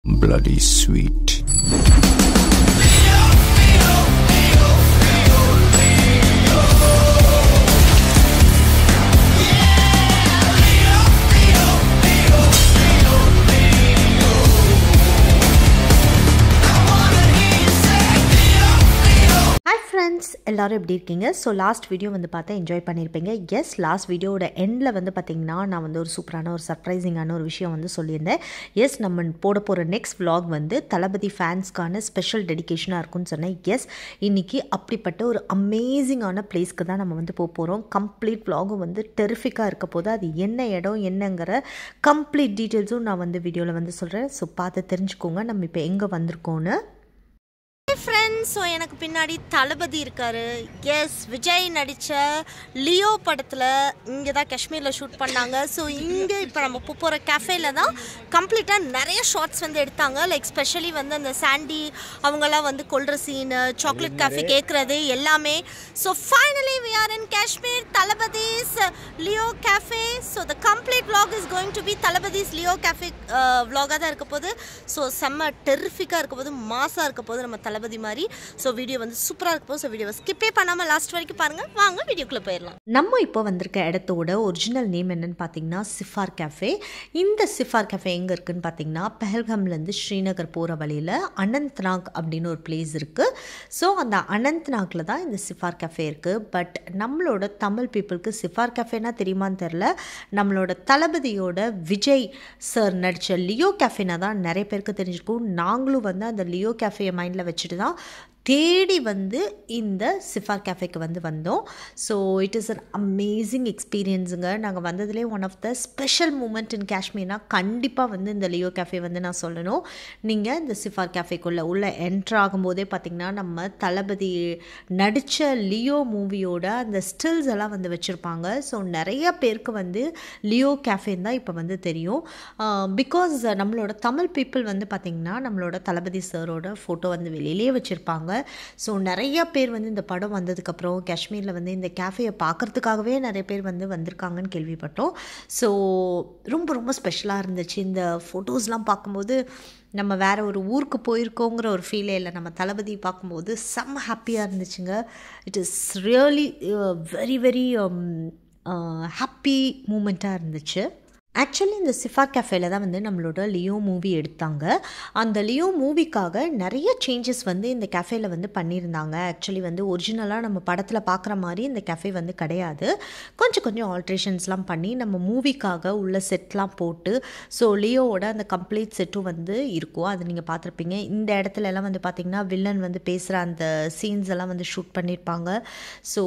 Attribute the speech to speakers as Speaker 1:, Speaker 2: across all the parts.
Speaker 1: bloody sweet.
Speaker 2: எல்லாரும் எப்படி இருக்கீங்க? ஸோ லாஸ்ட் வீடியோ வந்து பார்த்தா என்ஜாய் பண்ணியிருப்பீங்க. எஸ், லாஸ்ட் வீடியோட எண்டில் வந்து பார்த்திங்கன்னா நான் வந்து ஒரு சூப்பரான ஒரு சர்ப்ரைசிங்கான ஒரு விஷயம் வந்து சொல்லியிருந்தேன். எஸ், நம்ம போட போகிற நெக்ஸ்ட் vlog வந்து தளபதி ஃபேன்ஸ்க்கான ஸ்பெஷல் டெடிகேஷனாக இருக்கும்னு சொன்னேன். எஸ், இன்றைக்கி அப்படிப்பட்ட ஒரு அமேசிங்கான பிளேஸ்க்கு தான் நம்ம வந்து போக போகிறோம். கம்ப்ளீட் vlogகும் வந்து டெரிஃபிக்காக இருக்க போது அது என்ன இடம் என்னங்கிற கம்ப்ளீட் டீட்டெயில்ஸும் நான் வந்து வீடியோவில் வந்து சொல்கிறேன். ஸோ பார்த்து தெரிஞ்சுக்கோங்க நம்ம இப்போ எங்கே வந்திருக்கோன்னு.
Speaker 3: ஃப்ரெண்ட்ஸ், ஸோ எனக்கு பின்னாடி தளபதி இருக்காரு. எஸ், விஜய் நடித்த லியோ படத்தில் இங்கே தான் காஷ்மீரில் ஷூட் பண்ணாங்க. ஸோ இங்கே இப்போ நம்ம போகிற கேஃபேல தான் கம்ப்ளீட்டாக நிறைய ஷார்ட்ஸ் வந்து எடுத்தாங்க. லைக் ஸ்பெஷலி வந்து அந்த சாண்டி அவங்கெல்லாம் வந்து கொல்ற சீனு, சாக்லேட் காஃபி கேட்குறது எல்லாமே. So finally we are in Kashmir, Thalapathy's Leo cafe. So the complete vlog is going to be Thalapathy's Leo cafe vlog-ஆக தான் இருக்க போது. ஸோ செம்ம டெரிஃபிக்காக இருக்க போது, மாசாக இருக்க போது நம்ம தளபதி மாதிரி. ஸோ வீடியோ வந்து சூப்பராக இருக்க போது. ஸோ வீடியோவை ஸ்கிப்பே பண்ணாமல் லாஸ்ட் வரைக்கும் பாருங்கள். வாங்க வீடியோக்குள்ளே போயிடலாம்.
Speaker 2: நம்ம இப்போ வந்திருக்க இடத்தோட ஒரிஜினல் நேம் என்னன்னு பார்த்தீங்கன்னா சிஃபார் கேஃபே. இந்த சிஃபார் கேஃபே எங்கே இருக்குதுன்னு பார்த்தீங்கன்னா பெஹல்காம்லேருந்து ஸ்ரீநகர் போகிற வழியில் அனந்த்நாக் அப்படின்னு ஒரு பிளேஸ் இருக்குது. ஸோ அந்த அனந்த்நாக்கில் தான் இந்த சிஃபார் கேஃபே இருக்குது. பட் நம்மளோட தமிழ் பீப்புளுக்கு சிஃபார் கேஃபேனா தெரியுமான்னு தெரில. நம்மளோட தளபதியோட விஜய் சார் நடித்த லியோ கேஃபேனா தான் நிறைய பேருக்கு தெரிஞ்சிருக்கும். நாங்களும் வந்து அந்த லியோ கேஃபேயை மைண்டில் வச்சுட்டு தான் தேடி வந்து இந்த சிஃபார் கேஃபேக்கு வந்து வந்தோம். So it is an amazing எக்ஸ்பீரியன்ஸுங்க. நாங்கள் வந்ததுலேயே one of the special moment in காஷ்மீர்னால் கண்டிப்பாக வந்து இந்த லியோ கேஃபே வந்து நான் சொல்லணும். நீங்கள் இந்த சிஃபார் கேஃபேக்குள்ளே உள்ள என்ட்ரு ஆகும்போதே பார்த்திங்கன்னா நம்ம தளபதி நடித்த லியோ மூவியோட அந்த ஸ்டில்ஸ் எல்லாம் வந்து வச்சுருப்பாங்க. ஸோ நிறைய பேருக்கு வந்து லியோ கேஃபேன்னு தான் இப்போ வந்து தெரியும். பிகாஸ் நம்மளோட தமிழ் பீப்புள் வந்து பார்த்திங்கன்னா நம்மளோட தளபதி சாரோட ஃபோட்டோ வந்து வெளியிலே வச்சுருப்பாங்க. ஸோ நிறைய பேர் வந்து இந்த படம் வந்ததுக்கப்புறம் காஷ்மீரில் வந்து இந்த கேஃபேயை பார்க்குறதுக்காகவே நிறைய பேர் வந்து வந்திருக்காங்கன்னு கேள்விப்பட்டோம். ஸோ ரொம்ப ரொம்ப ஸ்பெஷலாக இருந்துச்சு. இந்த ஃபோட்டோஸ்லாம் பார்க்கும்போது நம்ம வேறு ஒரு ஊருக்கு போயிருக்கோங்கிற ஒரு ஃபீலே இல்லை. நம்ம தளபதி பார்க்கும்போது செம்ம ஹாப்பியாக இருந்துச்சுங்க. It is really very very happy மூமெண்ட்டாக இருந்துச்சு. ஆக்சுவலி இந்த சிஃபார் கேஃபேல தான் வந்து நம்மளோட லியோ மூவி எடுத்தாங்க. அந்த லியோ மூவிக்காக நிறைய சேஞ்சஸ் வந்து இந்த கேஃபேல வந்து பண்ணியிருந்தாங்க. ஆக்சுவலி வந்து ஒரிஜினலாக நம்ம படத்தில் பார்க்குற மாதிரி இந்த கேஃபே வந்து கிடையாது. கொஞ்சம் கொஞ்சம் ஆல்ட்ரேஷன்ஸ்லாம் பண்ணி நம்ம மூவிக்காக உள்ள செட்லாம் போட்டு ஸோ லியோவோட அந்த கம்ப்ளீட் செட்டும் வந்து இருக்கும். அது நீங்கள் பார்த்துருப்பீங்க. இந்த இடத்துல எல்லாம் வந்து பார்த்திங்கன்னா வில்லன் வந்து பேசுகிற அந்த சீன்ஸ் எல்லாம் வந்து ஷூட் பண்ணியிருப்பாங்க. ஸோ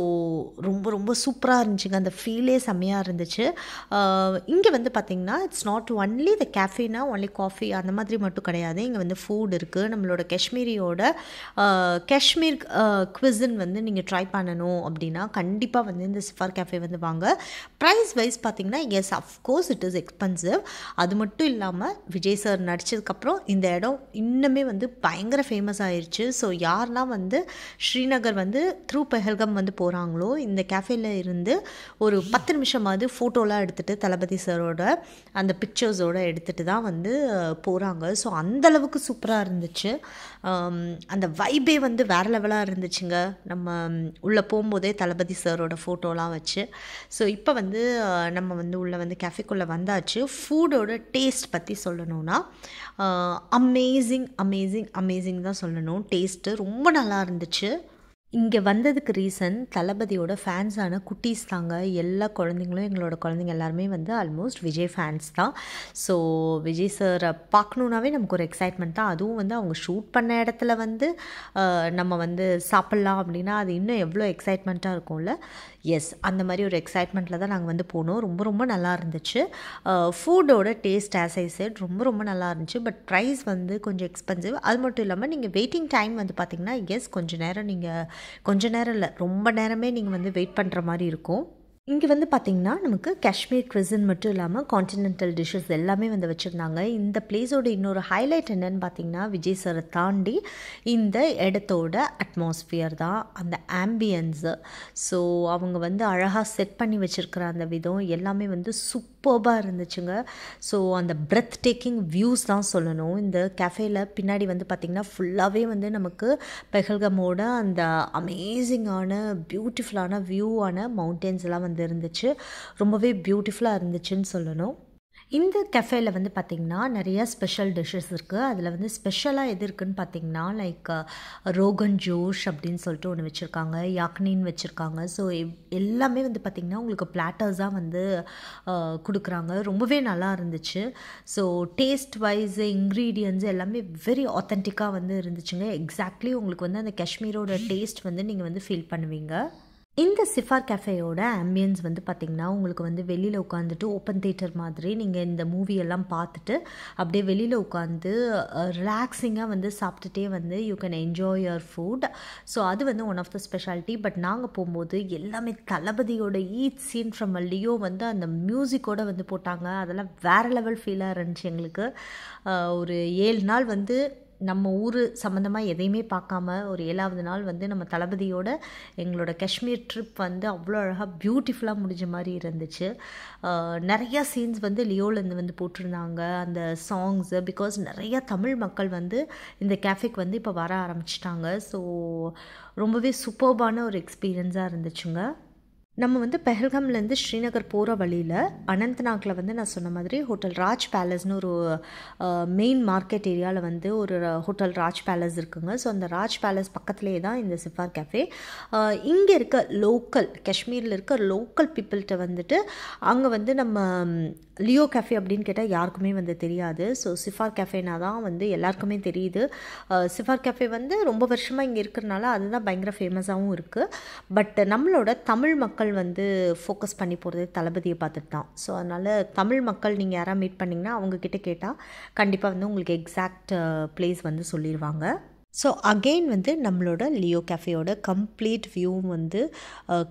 Speaker 2: ரொம்ப ரொம்ப சூப்பராக இருந்துச்சுங்க. அந்த ஃபீலே செம்மையாக இருந்துச்சு. இங்கே வந்து பார்த்திங்கன்னா இட்ஸ் நாட் ஒன்லி த கேஃபேனா ஒன்லி காஃபி அந்த மாதிரி மட்டும் கிடையாது. இங்கே வந்து ஃபுட் இருக்குது. நம்மளோட காஷ்மீரியோட காஷ்மீர் குவிசின் வந்து நீங்கள் ட்ரை பண்ணணும் அப்படின்னா கண்டிப்பாக வந்து இந்த சிஃபார் கேஃபே வந்து வாங்க. ப்ரைஸ் வைஸ் பார்த்திங்கன்னா yes of course it is expensive. அது மட்டும் இல்லாமல் விஜய் சார் நடித்ததுக்கப்புறம் இந்த இடம் இன்னுமே வந்து பயங்கர ஃபேமஸ் ஆயிடுச்சு. ஸோ யாரெல்லாம் வந்து ஸ்ரீநகர் வந்து த்ரூ பெஹல்காம் வந்து போகிறாங்களோ இந்த கேஃபேல இருந்து ஒரு 10 நிமிஷமாவது ஃபோட்டோலாம் எடுத்துகிட்டு தளபதி சாரோட அந்த பிக்சர்ஸோடு எடுத்துகிட்டு தான் வந்து போகிறாங்க. ஸோ அந்தளவுக்கு சூப்பராக இருந்துச்சு. அந்த வைபே வந்து வேறு லெவலாக இருந்துச்சுங்க. நம்ம உள்ளே போகும்போதே தளபதி சாரோட ஃபோட்டோலாம் வச்சு. ஸோ இப்போ வந்து நம்ம வந்து உள்ளே வந்து கேஃபேக்குள்ளே வந்தாச்சு. ஃபுட்டோட டேஸ்ட் பற்றி சொல்லணும்னா அமேசிங் அமேசிங் அமேசிங் தான் சொல்லணும். டேஸ்ட்டு ரொம்ப நல்லா இருந்துச்சு. இங்கே வந்ததுக்கு ரீசன் தளபதியோட ஃபேன்ஸான குட்டீஸ் தாங்க. எல்லா குழந்தைங்களும் எங்களோட குழந்தைங்க எல்லாருமே வந்து ஆல்மோஸ்ட் விஜய் ஃபேன்ஸ் தான். ஸோ விஜய் சாரை பார்க்கணுன்னாவே நமக்கு ஒரு எக்ஸைட்மெண்ட் தான். அதுவும் வந்து அவங்க ஷூட் பண்ண இடத்துல வந்து நம்ம வந்து சாப்பிட்லாம் அப்படின்னா அது இன்னும் எவ்வளோ எக்ஸைட்மெண்ட்டாக இருக்கும்ல. எஸ், அந்த மாதிரி ஒரு எக்ஸைட்மெண்ட்டில் தான் நாங்கள் வந்து போனோம். ரொம்ப ரொம்ப நல்லா இருந்துச்சு. ஃபுட்டோட டேஸ்ட் ஆஸ் ஐ செட் ரொம்ப ரொம்ப நல்லா இருந்துச்சு. பட் ப்ரைஸ் வந்து கொஞ்சம் எக்ஸ்பென்சிவ். அது மட்டும் இல்லாமல் நீங்கள் வெயிட்டிங் டைம் வந்து பார்த்திங்கன்னா எஸ் கொஞ்சம் நேரம் இல்லை ரொம்ப நேரமே நீங்கள் வந்து வெயிட் பண்ணுற மாதிரி இருக்கும். இங்கே வந்து பார்த்திங்கன்னா நமக்கு காஷ்மீர் குவிசின் மட்டும் இல்லாமல் கான்டினென்டல் டிஷ்ஷஸ் எல்லாமே வந்து வச்சுருந்தாங்க. இந்த பிளேஸோட இன்னொரு ஹைலைட் என்னென்னு பார்த்திங்கன்னா விஜய் சாரை தாண்டி இந்த இடத்தோட அட்மாஸ்ஃபியர் தான், அந்த ஆம்பியன்ஸு. ஸோ அவங்க வந்து அழகாக செட் பண்ணி வச்சுருக்கிற அந்த விதம் எல்லாமே வந்து சூப்பர் சூப்பர்பாக இருந்துச்சுங்க. ஸோ அந்த பிரெத் டேக்கிங் வியூஸ் தான் சொல்லணும். இந்த கேஃபேல பின்னாடி வந்து பார்த்திங்கன்னா ஃபுல்லாகவே வந்து நமக்கு பெஹல்கமோட அந்த அமேசிங்கான பியூட்டிஃபுல்லான வியூவான மவுண்டன்ஸ் எல்லாம் வந்து இருந்துச்சு. ரொம்பவே பியூட்டிஃபுல்லாக இருந்துச்சுன்னு சொல்லணும். இந்த கஃபேல வந்து பார்த்திங்கன்னா நிறையா ஸ்பெஷல் டிஷ்ஷஸ் இருக்குது. அதில் வந்து ஸ்பெஷலாக எது இருக்குதுன்னு பார்த்திங்கன்னா லைக் ரோகன் ஜோஷ் அப்படின்னு சொல்லிட்டு ஒன்று வச்சுருக்காங்க, யாக்னின்னு வச்சுருக்காங்க. ஸோ எல்லாமே வந்து பார்த்திங்கன்னா உங்களுக்கு பிளாட்டர்ஸாக வந்து கொடுக்குறாங்க. ரொம்பவே நல்லா இருந்துச்சு. ஸோ டேஸ்ட் வைஸ் இன்க்ரீடியன்ட்ஸ் எல்லாமே வெரி ஆத்தென்டிக்காக வந்து இருந்துச்சுங்க. எக்ஸாக்ட்லி உங்களுக்கு வந்து அந்த காஷ்மீரோட டேஸ்ட் வந்து நீங்கள் வந்து ஃபீல் பண்ணுவீங்க. இந்த சிஃபார் கேஃபேயோட ஆம்பியன்ஸ் வந்து பார்த்திங்கன்னா உங்களுக்கு வந்து வெளியில் உட்காந்துட்டு ஓப்பன் தியேட்டர் மாதிரி நீங்கள் இந்த மூவியெல்லாம் பார்த்துட்டு அப்படியே வெளியில் உட்காந்து ரிலாக்ஸிங்காக வந்து சாப்பிட்டுட்டே வந்து you can enjoy your food. So அது வந்து one of the speciality. But நாங்கள் போகும்போது எல்லாமே தளபதியோட ஈச் சீன் ஃப்ரம் லியோ வந்து அந்த மியூசிக்கோடு வந்து போட்டாங்க. அதெல்லாம் வேறு லெவல் ஃபீலாக இருந்துச்சு எங்களுக்கு. ஒரு 7 நாள் வந்து நம்ம ஊர் சம்மந்தமாக எதையுமே பார்க்காம ஒரு 7ஆவது நாள் வந்து நம்ம தளபதியோட எங்களோட காஷ்மீர் ட்ரிப் வந்து அவ்வளோ அழகாக பியூட்டிஃபுல்லாக முடிஞ்ச மாதிரி இருந்துச்சு. நிறையா சீன்ஸ் வந்து லியோலேருந்து வந்து போட்டிருந்தாங்க அந்த சாங்ஸு. பிகாஸ் நிறையா தமிழ் மக்கள் வந்து இந்த கேஃபேக்கு வந்து இப்போ வர ஆரம்பிச்சிட்டாங்க. ஸோ ரொம்பவே சூப்பர்பான ஒரு எக்ஸ்பீரியன்ஸாக இருந்துச்சுங்க. நம்ம வந்து பெஹல்கம்லேருந்து ஸ்ரீநகர் போகிற வழியில் அனந்த்நாகில் வந்து நான் சொன்ன மாதிரி ஹோட்டல் ராஜ் பேலஸ்னு ஒரு மெயின் மார்க்கெட் ஏரியாவில் வந்து ஒரு ஹோட்டல் ராஜ் பேலஸ் இருக்குங்க. ஸோ அந்த ராஜ் பேலஸ் பக்கத்துலேயே தான் இந்த சிஃபார் கேஃபே. இங்கே இருக்க லோக்கல் காஷ்மீரில் இருக்க லோக்கல் பீப்புள்கிட்ட வந்துட்டு அங்கே வந்து நம்ம லியோ கேஃபே அப்படின்னு கேட்டால் யாருக்குமே வந்து தெரியாது. ஸோ சிஃபார் கேஃபேனா தான் வந்து எல்லாருக்குமே தெரியுது. சிஃபார் கேஃபே வந்து ரொம்ப வருஷமாக இங்கே இருக்கிறனால அதுதான் பயங்கர ஃபேமஸாகவும் இருக்குது. பட் நம்மளோட தமிழ் மக்கள் வந்து ஃபோக்கஸ் பண்ணி போகிறது தளபதியை பார்த்துட்டு தான். ஸோ அதனால் தமிழ் மக்கள் நீங்கள் யாராவது மீட் பண்ணிங்கன்னா அவங்கக்கிட்ட கேட்டால் கண்டிப்பாக வந்து உங்களுக்கு எக்ஸாக்ட் பிளேஸ் வந்து சொல்லிடுவாங்க. ஸோ அகெயின் வந்து நம்மளோட லியோ கேஃபேயோட கம்ப்ளீட் வியூவும் வந்து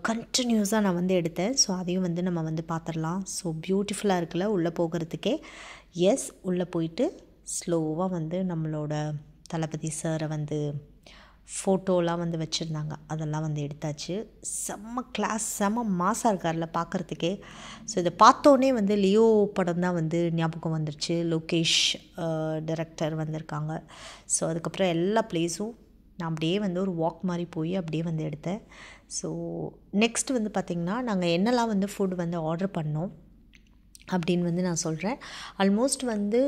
Speaker 2: கண்டினியூஸாக நான் வந்து எடுத்தேன். ஸோ அதையும் வந்து நம்ம வந்து பார்த்துடலாம். ஸோ பியூட்டிஃபுல்லாக இருக்குல்ல உள்ளே போகிறதுக்கே. எஸ், உள்ளே போயிட்டு ஸ்லோவாக வந்து நம்மளோட தளபதி சாரை வந்து ஃபோட்டோலாம் வந்து வச்சுருந்தாங்க, அதெல்லாம் வந்து எடுத்தாச்சு. செம்ம கிளாஸ், செம்ம மாசாக இருக்கார்ல பார்க்குறதுக்கே. ஸோ இதை பார்த்தோன்னே வந்து லியோ படம் தான் வந்து ஞாபகம் வந்துருச்சு. லோகேஷ் டைரக்டர் வந்திருக்காங்க. ஸோ அதுக்கப்புறம் எல்லா பிளேஸும் நான் அப்படியே வந்து ஒரு வாக் மாதிரி போய் அப்படியே வந்து எடுத்தேன். ஸோ நெக்ஸ்ட் வந்து பார்த்திங்கன்னா நாங்கள் என்னெல்லாம் வந்து ஃபுட் வந்து ஆர்டர் பண்ணோம் அப்படின்னு வந்து நான் சொல்கிறேன். ஆல்மோஸ்ட் வந்து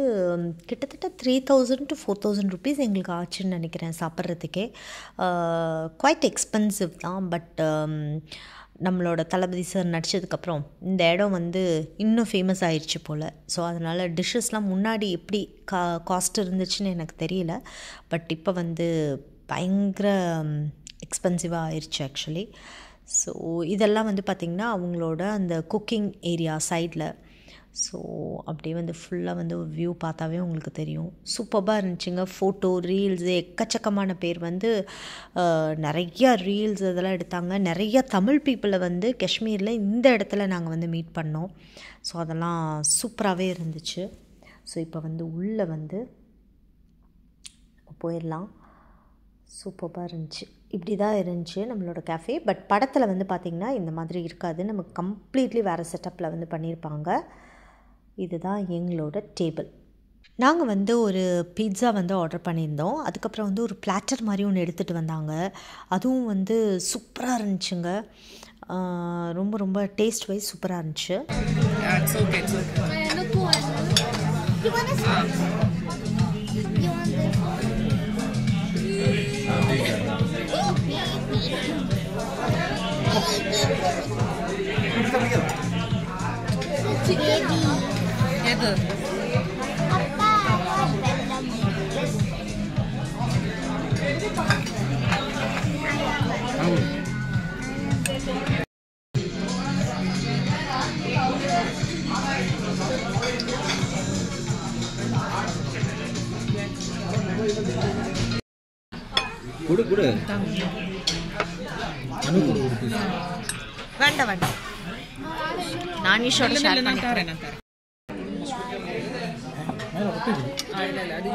Speaker 2: கிட்டத்தட்ட 3000 to 4000 rupees எங்களுக்கு ஆச்சுன்னு நினைக்கிறேன் சாப்பிட்றதுக்கே. குவைட் எக்ஸ்பென்சிவ் தான். பட் நம்மளோட தளபதி சார் நடித்ததுக்கப்புறம் இந்த இடம் வந்து இன்னும் ஃபேமஸ் ஆயிடுச்சு போல். ஸோ அதனால் டிஷ்ஷஸ்லாம் முன்னாடி எப்படி காஸ்ட் இருந்துச்சுன்னு எனக்கு தெரியல. பட் இப்போ வந்து பயங்கர எக்ஸ்பென்சிவாக ஆயிடுச்சு ஆக்சுவலி. ஸோ இதெல்லாம் வந்து பார்த்திங்கன்னா அவங்களோட அந்த குக்கிங் ஏரியா சைடில். ஸோ அப்படியே வந்து ஃபுல்லாக வந்து ஒரு வியூ பார்த்தாவே உங்களுக்கு தெரியும். சூப்பராக இருந்துச்சுங்க. ஃபோட்டோ ரீல்ஸு எக்கச்சக்கமான பேர் வந்து நிறையா ரீல்ஸ் இதெல்லாம் எடுத்தாங்க. நிறையா தமிழ் பீப்புளை வந்து காஷ்மீரில் இந்த இடத்துல நாங்கள் வந்து மீட் பண்ணோம். ஸோ அதெல்லாம் சூப்பராகவே இருந்துச்சு. ஸோ இப்போ வந்து உள்ளே வந்து போயிடலாம். சூப்பராக இருந்துச்சு. இப்படி தான் இருந்துச்சு நம்மளோட கேஃபே. பட் படத்தில் வந்து பார்த்திங்கன்னா இந்த மாதிரி இருக்காது. நமக்கு கம்ப்ளீட்லி வேறு செட்டப்பில் வந்து பண்ணியிருப்பாங்க. இதுதான் எங்களோட டேபிள். நாங்கள் வந்து ஒரு பீட்ஸா வந்து ஆர்டர் பண்ணியிருந்தோம். அதுக்கப்புறம் வந்து ஒரு பிளாட்டர் மாதிரி ஒன்று எடுத்துகிட்டு வந்தாங்க. அதுவும் வந்து சூப்பராக இருந்துச்சுங்க. ரொம்ப ரொம்ப டேஸ்ட் வைஸ் சூப்பராக இருந்துச்சு.
Speaker 1: குடு குடு
Speaker 2: வேண்டாம் வேண்டாம், நான் ஈஷோட ஷேர் பண்ணிக்கிறேன்.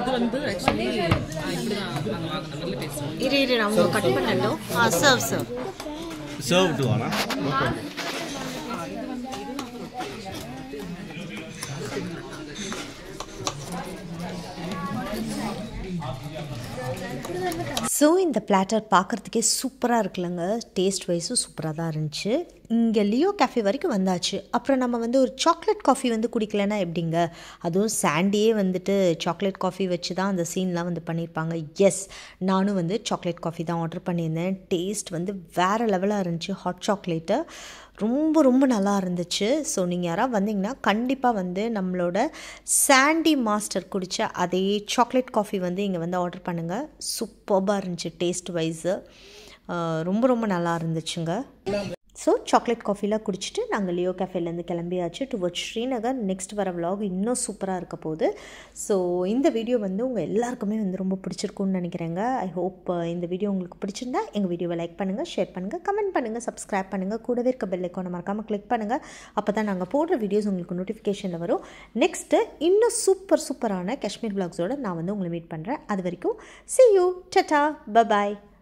Speaker 4: இது வந்து ஆக்சுவலி இப்படிதான் நல்ல டேஸ்ட்.
Speaker 2: இரு நான் உங்களுக்கு கட் பண்ணணும்.
Speaker 1: சர்வ் டு ஆனா
Speaker 2: ஸோ இந்த பிளாட்டர் பார்க்குறதுக்கே சூப்பராக இருக்குல்லங்க, டேஸ்ட் வைஸும் சூப்பராக தான் இருந்துச்சு. இங்கே லியோ கேஃபே வரைக்கும் வந்தாச்சு. அப்புறம் நம்ம வந்து ஒரு சாக்லேட் காஃபி வந்து குடிக்கலன்னா எப்படிங்க, அதுவும் சாண்டியே வந்துட்டு சாக்லேட் காஃபி வச்சு தான் அந்த சீன்லாம் வந்து பண்ணியிருப்பாங்க. எஸ், நானும் வந்து சாக்லேட் காஃபி தான் ஆர்டர் பண்ணியிருந்தேன். டேஸ்ட் வந்து வேறு லெவலாக இருந்துச்சு. ஹாட் சாக்லேட்டு ரொம்ப ரொம்ப நல்லா இருந்துச்சு. ஸோ நீங்கள் யாராவது வந்தீங்கன்னா கண்டிப்பாக வந்து நம்மளோட சாண்டி மாஸ்டர் குடித்த அதே சாக்லேட் காஃபி வந்து இங்கே வந்து ஆர்டர் பண்ணுங்கள். சூப்பராக இருந்துச்சு டேஸ்ட் வைஸு, ரொம்ப ரொம்ப நல்லா இருந்துச்சுங்க. ஸோ சாக்லேட் காஃபிலாம் குடிச்சிட்டு நாங்கள் லியோ கேஃபேலேருந்து கிளம்பியாச்சு டுவர்ட்ஸ் ஸ்ரீநகர். நெக்ஸ்ட் வர vlog இன்னும் சூப்பராக இருக்க போகுது. ஸோ இந்த வீடியோ வந்து உங்கள் எல்லாருக்குமே வந்து ரொம்ப பிடிச்சிருக்குன்னு நினைக்கிறேங்க. ஐ ஹோப் இந்த வீடியோ உங்களுக்கு பிடிச்சிருந்தா எங்கள் வீடியோவை லைக் பண்ணுங்கள், ஷேர் பண்ணுங்கள், கமெண்ட் பண்ணுங்கள், சப்ஸ்கிரைப் பண்ணுங்கள், கூடவே இருக்க பெல் ஐக்கானை மறக்காமல் கிளிக் பண்ணுங்கள். அப்போ தான் நாங்கள் போடுற வீடியோஸ் உங்களுக்கு நோட்டிஃபிகேஷனில் வரும். நெக்ஸ்ட்டு இன்னும் சூப்பரான காஷ்மீர் vlogsோட நான் வந்து உங்களை மீட் பண்ணுறேன். அது வரைக்கும் see you, tata, bye bye.